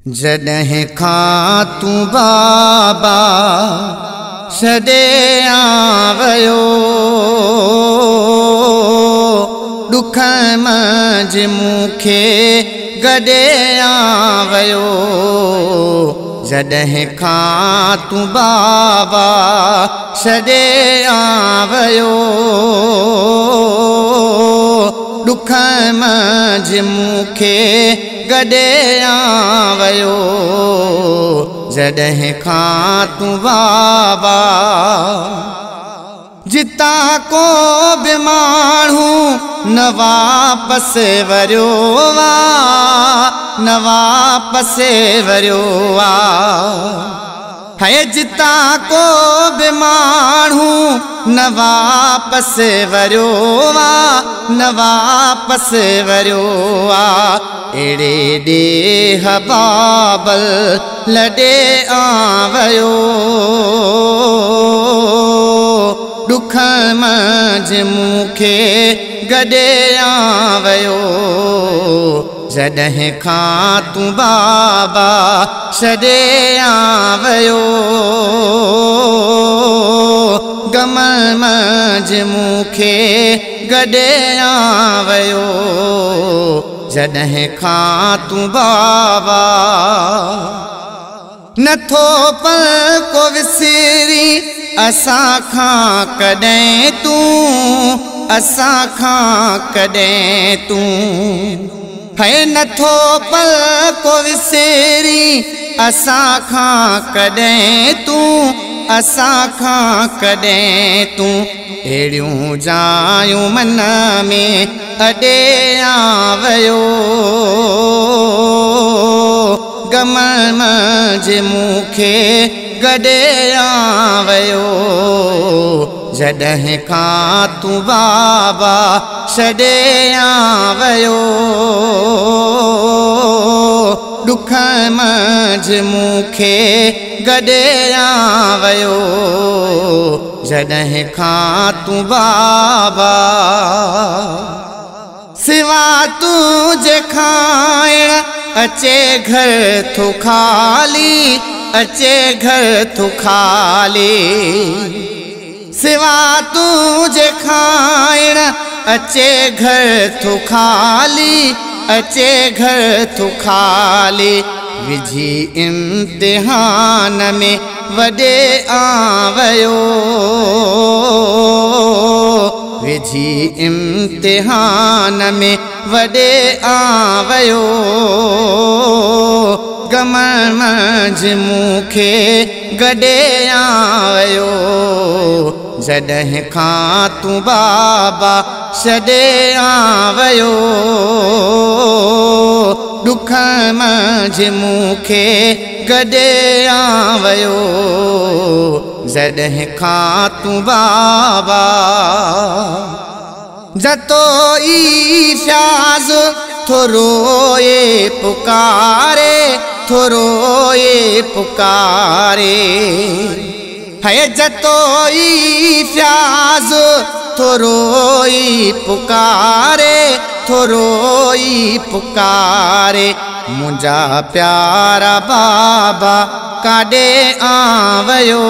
जॾहिं खां तूं बाबा छॾे आयो दुख मंझि मूंखे गॾे आयो। जॾहिं खां तूं बाबा छॾे आयो दुख मंझि मूंखे गॾे आयो। जॾहिं खां तूं बाबा जितां को बि माण्हू न वापसि वरियो न वापसि वरियो है। जितां को बि माण्हू न वापसि वरियो न वापसि वरियो अहिड़े ॾेह बाबल लॾे आयो दुख मंझि मूंखे गॾे आयो। जॾहिं खां तूं बाबा छॾे आयो गम मंझि मूंखे गॾे आयो। जॾहिं खां तूं बाबा नथो पल को विसरी असां खां कॾहिं तूं असां खां कॾहिं तूं है। नथो पल को विसरी असां खां कॾहिं तूं असां खां कॾहिं तूं अहिड़ियूं जायूं मन में अॾे आयो गम मंझि मूंखे गॾे आयो। जॾहिं खां तूं बाबा छॾे आयो दुख मंझि मूंखे गॾे आयो। जॾहिं खां तूं बाबा सिवा तुझे खाइण अचे घर थो खाली अचे घर थो खाली। सिवा तुझे खाइण अचे घर थो खाली अचे घर थो खाली। विझी इम्तिहान में वॾे आयो विझी इम्तिहान में वॾे आयो गम मंझि मूंखे गॾे आयो। जॾहिं खां तूं बाबा छॾे आयो दुख मंझि मूंखे गॾे आयो। जॾहिं खां तूं बाबा जतो ई शाज़ थोरो ये पुकारे थोरो ये पुकारे है। जतो ई प्याज थोरो ई पुकारे थोरो ई पुकारे। मुंहिंजा प्यारा बाबा काॾे आयो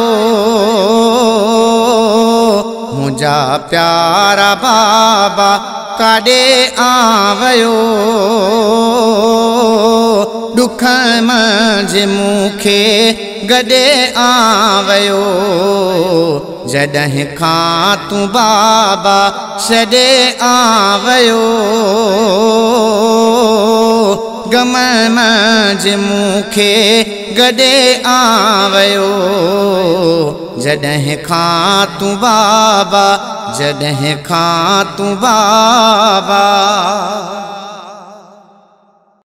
मुंहिंजा प्यारा बाबा काॾे आयो दुख मंझि मूंखे गॾे आयो। जॾहिं खां तूं बाबा छॾे आयो गम मंझि मूंखे गॾे आयो। जॾहिं खां तूं बाबा जॾहिं खां तूं बाबा